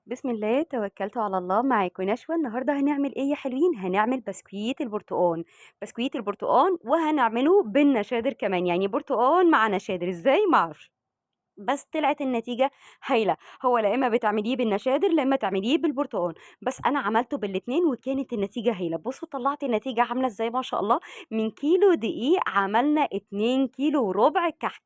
بسم الله توكلت على الله. معاكم نشوى. النهارده هنعمل ايه يا حلوين؟ هنعمل بسكويت البرتقال. بسكويت البرتقال وهنعمله بالنشادر كمان، يعني برتقال مع نشادر. ازاي؟ معرفش، بس طلعت النتيجة هايلة. هو لا إما بتعمليه بالنشادر لا إما تعمليه بالبرتقال، بس أنا عملته بالاتنين وكانت النتيجة هايلة. بصوا طلعت النتيجة عاملة ازاي ما شاء الله. من كيلو دقيق عملنا 2 كيلو وربع كحك،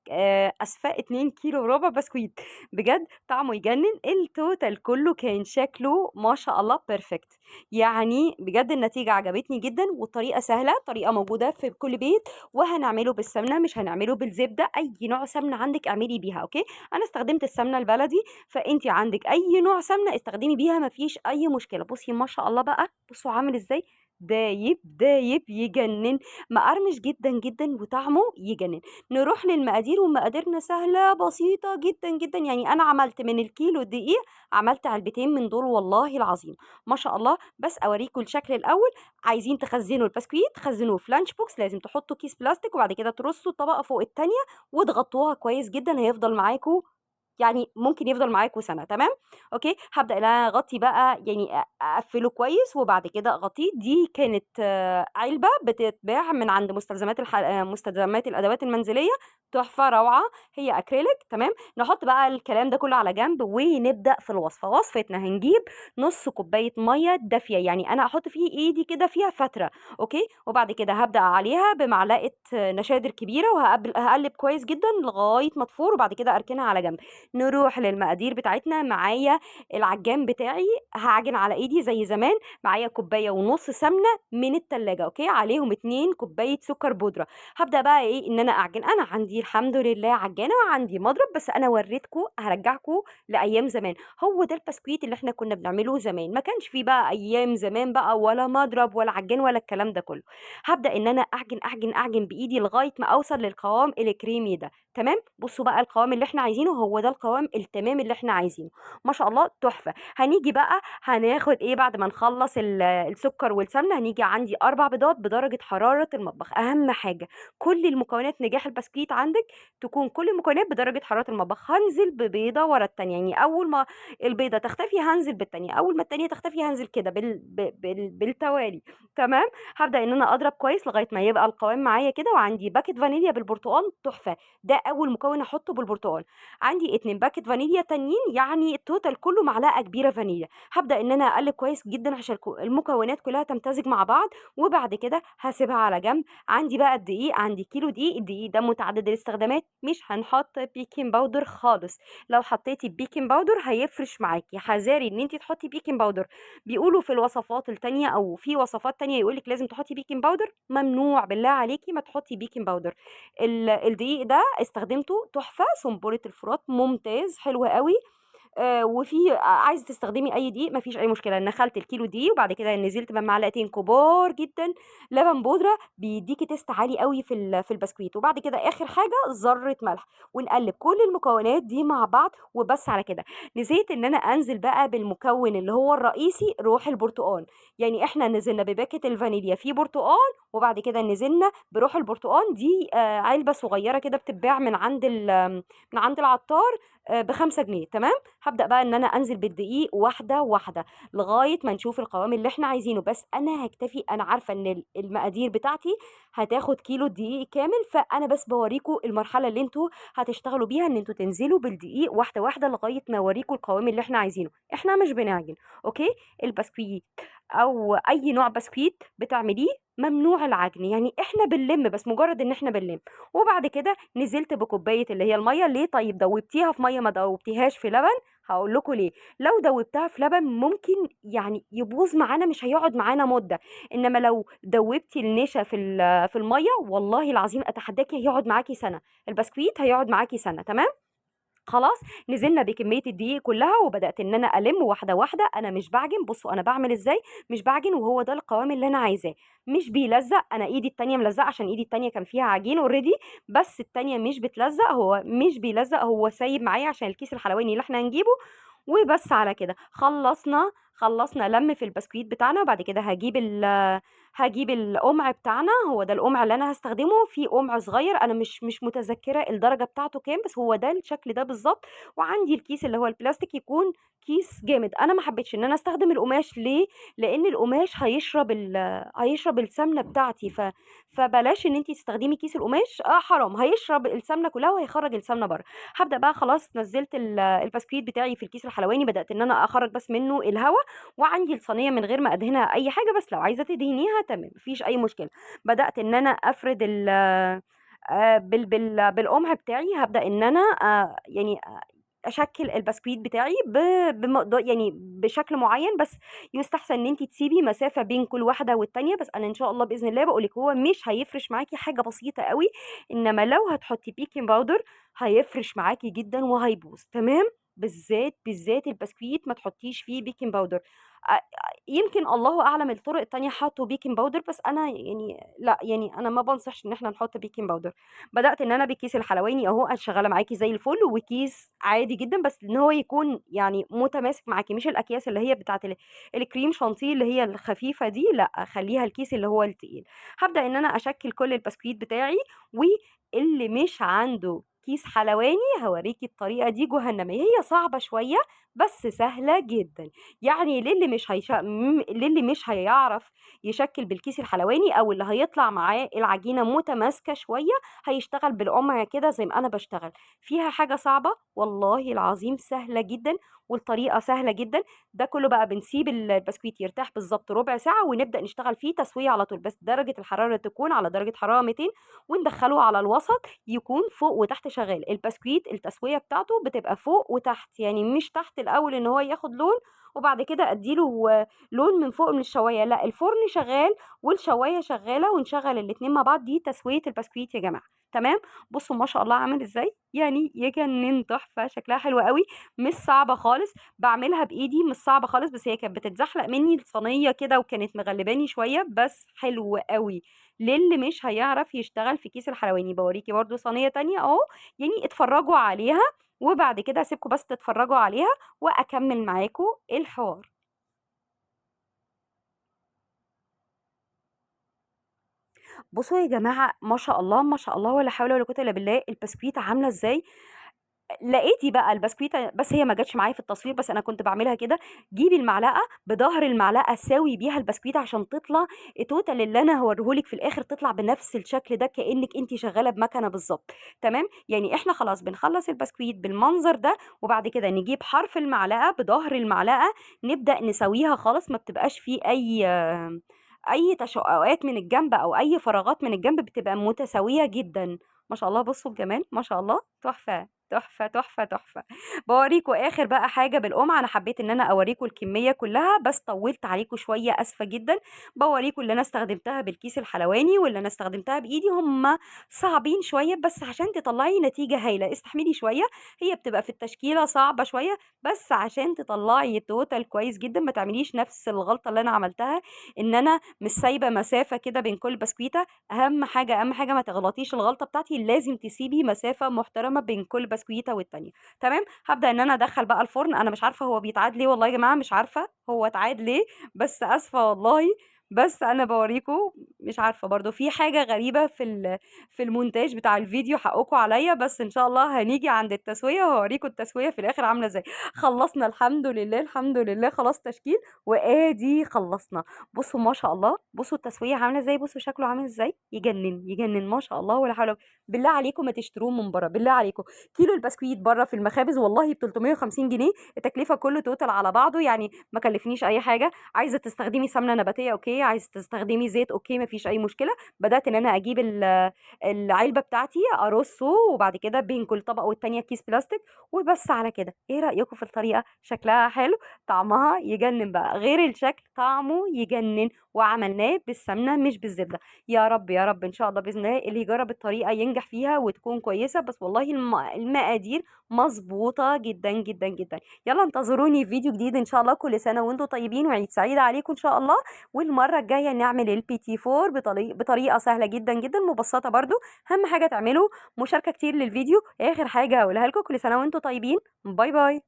أسفة 2 كيلو وربع بسكويت. بجد طعمه يجنن. التوتال كله كان شكله ما شاء الله بيرفكت. يعني بجد النتيجة عجبتني جدا، والطريقة سهلة، طريقة موجودة في كل بيت. وهنعمله بالسمنة مش هنعمله بالزبدة. أي نوع سمنة عندك اعملي بيها، أوكي؟ أنا استخدمت السمنة البلدي، فأنتِ عندِك أي نوع سمنة استخدمي بيها ما فيش أي مشكلة. بُصّي ما شاء الله بقى، بُصّوا عامل إزاي، دايب، دايب يجنن، مقرمش جدًا، جدًا وطعمه يجنن. نروح للمقادير ومقاديرنا سهلة بسيطة جدًا، جدًا. يعني أنا عملت من الكيلو دقيق عملت علبتين من دول والله العظيم، ما شاء الله. بس أوريكم الشكل الأول. عايزين تخزنوا البسكويت خزنوه في لانش بوكس، لازم تحطوا كيس بلاستيك وبعد كده ترصوا الطبقة فوق التانية وتغطوها كويس جدًا، هيفضل معاكم، يعني ممكن يفضل معاكم سنة، تمام. أوكي، هابدأ إن أنا أغطّي بقى، يعني أقفّله كويس وبعد كده أغطّيه. دي كانت علبة بتتباع من عند مستلزمات الأدوات المنزلية، تحفة روعة. هي أكريليك، تمام. نحُط بقى الكلام ده كلّه على جنب ونبدأ في الوصفة. وصفتنا هنجيب نُص كوباية مَيّة دافية، يعني أنا هاحُط فيه إيدي كده فيها فترة، أوكي. وبعد كده هابدأ عليها بمعلقة نشادر كبيرة هاقلّب كويس جدًا لغاية ما تفور وبعد كده أركنها على جنب. نروح للمقادير بتاعتنا. معايا العجان بتاعي هاعجن على إيدي زي زمان. معايا كوباية ونُص سمنة من التلاجة، أوكي، عليهم 2 كوباية سكر بودرة. هابدأ بقى إيه، إن أنا أعجن. أنا عندي الحمد لله عجانة وعندي مضرب، بس أنا وريتكم هارجّعكم لأيام زمان. هو ده البسكويت اللي إحنا كنا بنعمله زمان، ما كانش في بقى أيام زمان بقى ولا مضرب ولا عجان ولا الكلام ده كله. هابدأ إن أنا أعجن، أعجن، أعجن بإيدي لغاية ما أوصل للقوام الكريمي ده، تمام. بُصّوا بقى القوام اللي إحنا عايزينه هو ده القوام التمام اللي إحنا عايزينه، ما شاء الله تحفة. هنيجي بقى هناخد إيه بعد ما نخلّص السكر والسمنة. هنيجي عندي 4 بيضات بدرجة حرارة المطبخ. أهم حاجة كل المكونات نجاح البسكويت عندِك تكون كل المكونات بدرجة حرارة المطبخ. هانزل ببيضة ورا التانية، يعني أول ما البيضة تختفي هانزل بالتانية، أول ما التانية تختفي هانزل كده بالتوالي، تمام. هابدأ إن أنا أضرب كويس لغاية ما يبقى القوام معايا كده. وعندي باكيت فانيليا بالبرتقال تحفة، ده أول مكون هاحطه بالبرتقال. عندي 2 باكيت فانيليا تانيين، يعني التوتال كله معلقة كبيرة فانيليا. هابدأ إن أنا أقلب كويس جدًا عشان المكونات كلها تمتزج مع بعض، وبعد كده هاسيبها على جنب. عندي بقى الدقيق، عندي كيلو دقيق. الدقيق ده متعدد الاستخدامات، مش هنحط بيكنج باودر خالص. لو حطيتِ البيكنج باودر هيفرش معاكِ، حذاري إن أنتِ تحطي بيكنج باودر. بيقولوا في الوصفات التانية أو في وصفات تانية يقول لِك لازم تحطي بيكنج باودر، ممنوع بالله عليكِ ما تحطي بيكنج باودر. الدقيق ده استخدمته تحفة، سُنبلة الفرات ممتاز، حلو أوي. وفي عايزة تستخدمي أي دقيق ما فيش أي مشكلة. نخلت الكيلو دقيق وبعد كده نزلت بمعلقتين كبار جدًا لبن بودرة، بيدّيكِ تيست عالي أوي في البسكويت. وبعد كده آخر حاجة ذرة ملح، ونقلب كل المكونات دي مع بعض وبس على كده. نسيت إن أنا أنزل بقى بالمكون اللي هو الرئيسي، روح البرتقان. يعني إحنا نزلنا بباكيت الفانيليا فيه برتقان، وبعد كده نزلنا بروح البرتقان. دي علبة صغيرة كده بتتباع من عند العطار ب5 جنيه، تمام. هابدأ بقى إن أنا أنزل بالدقيق واحدة، واحدة، لغاية ما نشوف القوام اللي إحنا عايزينه. بس أنا هاكتفي، أنا عارفة إن المقادير بتاعتي هتاخد كيلو دقيق كامل، فأنا بس باوريكم المرحلة اللي أنتم هتشتغلوا بيها، إن أنتم تنزلوا بالدقيق واحدة، واحدة، لغاية ما أوريكم القوام اللي إحنا عايزينه. إحنا مش بنعجن، أوكي. البسكويت أو أي نوع بسكويت بتعمليه ممنوع العجن، يعني إحنا بنلِم بس، مجرد إن إحنا بنلِم. وبعد كده نزلت بكوباية اللي هي المَيّة. ليه؟ طيب دوّبتيها في مَيّة ما دوّبتيهاش في لبن؟ هاقول لكم ليه. لو دوّبتها في لبن ممكن يعني يبوظ معانا، مش هيقعد معانا مدة. إنما لو دوّبتِ النشا في المَيّة والله العظيم أتحداكِ هيقعد معاكِ سَنة. البسكويت هيقعد معاكِ سَنة، تمام. خلاص، نزلنا بكمية الدقيق كلها وبدأت إن أنا ألِم واحدة، واحدة. أنا مش باعجن، بُصّوا أنا باعمل إزاي، مش باعجن وهو ده القوام اللي أنا عايزاه. مش بيلزق، أنا إيدي التانية ملزقة عشان إيدي التانية كان فيها عجين already، بس التانية مش بتلزق. هو مش بيلزق، هو سايب معايا عشان الكيس الحلواني اللي إحنا هنجيبه. وبس على كده خلّصنا لَم في البسكويت بتاعنا. وبعد كده هاجيب هاجيب القمع بتاعنا، هو ده القمع اللي أنا هاستخدمه، في قمع صغير أنا مش متذكرة الدرجة بتاعته كام، بس هو ده الشكل ده بالضبط، وعندي الكيس اللي هو البلاستيك يكون كيس جامد. أنا ما حبيتش إن أنا أستخدم القماش ليه؟ لإن القماش هيشرب السمنة بتاعتي، فبلاش إن أنتِ تستخدمي كيس القماش، حرام، هيشرب السمنة كلها وهيخرّج السمنة برّه. هابدأ بقى خلاص نزّلت البسكويت بتاعي في الكيس الحلواني، بدأت إن أنا أخرّج بس منه الهوا، وعندي الصينية من غير ما أدهنها أي حاجة، بس لو عايزة تدهنيها تمام، ما فيش أي مشكلة. بدأت إن أنا أفرد ال بالقمع بتاعي، هابدأ إن أنا يعني أشكِّل البسكويت بتاعي يعني بشكل معيّن، بس يُستحسن إن أنتِ تسيبي مسافة بين كل واحدة والتانية، بس أنا إن شاء الله بإذن الله باقول لِك هو مش هيفرش معاكِ، حاجة بسيطة أوي، إنما لو هتحطّي baking powder هيفرش معاكِ جدًا وهيبوظ، تمام؟ بالذات البسكويت ما تحطّيش فيه baking powder. يمكن الله أعلم الطرق التانية حطّوا baking powder، بس أنا يعني لأ، يعني أنا ما بانصحش إن إحنا نحط baking powder. بدأت إن أنا بالكيس الحلواني أهو، أنا شغّالة معاكِ زي الفل، وكيس عادي جدًا، بس إن هو يكون يعني متماسك معاكِ، مش الأكياس اللي هي بتاعة الcream chantilly اللي هي الخفيفة دي، لأ، خلّيها الكيس اللي هو التقيل. هابدأ إن أنا أشكِّل كل البسكويت بتاعي، واللي مش عنده كيس حلواني هاورّيكِ الطريقة دي جهنمية، هي صعبة شوية بس سهلة جدًا. يعني للي مش هيعرف يشكِّل بالكيس الحلواني، أو اللي هيطلع معاه العجينة متماسكة شوية، هيشتغل بالقمع كده زي ما أنا باشتغل. فيها حاجة صعبة؟ والله العظيم سهلة جدًا، والطريقة سهلة جدًا. ده كله بقى بنسيب البسكويت يرتاح بالضبط ربع ساعة، ونبدأ نشتغل فيه تسوية على طول، بس درجة الحرارة تكون على درجة حرارة 200، وندخّله على الوسط يكون فوق وتحت شغال. البسكويت التسوية بتاعته بتبقى فوق وتحت، يعني مش تحت الأول إن هو ياخد لون وبعد كده أدّي له لون من فوق من الشواية، لأ، الفرن شغال والشواية شغالة، ونشغّل الاتنين مع بعض، دي تسوية البسكويت يا جماعة، تمام؟ بُصّوا ما شاء الله عامل إزاي، يعني يجنن، تحفة، شكلها حلو أوي، مش صعبة خالص، باعملها بإيدي مش صعبة خالص، بس هي كانت بتتزحلق مني الصينية كده وكانت مغلباني شوية، بس حلو أوي. للي مش هيعرف يشتغل في كيس الحلواني، باوريكِ برضه صينية تانية أهو، يعني اتفرّجوا عليها، وبعد كده هاسيبكم بس تتفرّجوا عليها وأكمّل معاكم الحوار. بُصّوا يا جماعة ما شاء الله، ما شاء الله ولا حول ولا قوة إلا بالله، البسكويتة عاملة إزاي. لقيتِ بقى البسكويتة، بس هي ما جاتش معايا في التصوير، بس أنا كنت باعملها كده، جيبي المعلقة بضهر المعلقة ساوي بيها البسكويتة عشان تطلع الtotal اللي أنا هاوريه لِك في الآخر تطلع بنفس الشكل ده كإنِّك أنتِ شغالة بمكنة بالضبط، تمام؟ يعني إحنا خلاص بنخلّص البسكويت بالمنظر ده، وبعد كده نجيب حرف المعلقة بضهر المعلقة نبدأ نساويها خالص، ما بتبقاش في أي تشقُّقات من الجنب أو أي فراغات من الجنب، بتبقى متساوية جدًا. ما شاء الله بصوا الجمال، ما شاء الله، تحفة، تحفة، تحفة، تحفة. باوريكم آخر بقى حاجة بالقمع، أنا حبيت إن أنا أوريكم الكمية كلّها، بس طوّلت عليكم شوية آسفة جدًا. باوريكم اللي أنا استخدمتها بالكيس الحلواني واللي أنا استخدمتها بإيدي، هم صعبين شوية، بس عشان تطلّعي نتيجة هايلة، استحملي شوية، هي بتبقى في التشكيلة صعبة شوية، بس عشان تطلّعي total كويس جدًا، ما تعمليش نفس الغلطة اللي أنا عملتها، إن أنا مش سايبة مسافة كده بين كل بسكويتة. أهم حاجة، أهم حاجة ما تغلطيش الغلطة بتاعتي، لازم تسيبي مسافة محترمة بين كل بسكويتة والتانية، تمام. هابدأ إن أنا أدخّل بقى الفرن، أنا مش عارفة هو بيتعاد ليه والله يا جماعة، مش عارفة هو اتعاد ليه، بس آسفة والله، بس أنا باوريكم، مش عارفة برضه في حاجة غريبة في الmontage بتاع الفيديو، حقكم عليَّ، بس إن شاء الله هنيجي عند التسوية وهاوريكم التسوية في الآخر عاملة إزاي. خلّصنا الحمد لله، الحمد لله، خلاص تشكيل، وآدي خلّصنا. بُصّوا ما شاء الله، بُصّوا التسوية عاملة إزاي، بُصّوا شكله عامل إزاي، يجنن، يجنن ما شاء الله ولا حول بالله عليكم ما تشتروه من برّه، بالله عليكم. كيلو البسكويت برّه في المخابز والله ب350 جنيه، التكلفة كلّه total على بعضه، يعني ما كلّفنيش أي حاجة. عايزة تستخدمي سمنة نباتية أوكي، عايزة تستخدمي زيت أوكي، ما فيش أي مشكلة. بدأت إن أنا أجيب العلبة بتاعتي أرصه، وبعد كده بين كل طبقة والتانية كيس بلاستيك، وبس على كده. إيه رأيكم في الطريقة؟ شكلها حلو، طعمها يجنن بقى، غير الشكل طعمه يجنن، وعملناه بالسمنة مش بالزبدة. يا رب، يا رب إن شاء الله بإذن الله اللي يجرّب الطريقة ينجح فيها وتكون كويسة، بس والله المقادير مضبوطة جدًا، جدًا، جدًا. يالّا انتظروني في فيديو جديد إن شاء الله، كل سنة وأنتم طيبين وعيد سعيد عليكم إن شاء الله، والمرّة الجاية نعمل الPT4 بطريقة سهلة جدًا، جدًا، مبسّطة برضه. أهم حاجة تعملوا مشاركة كتير للفيديو. آخر حاجة هاقولها لكم، كل سنة وأنتم طيبين، باي، باي.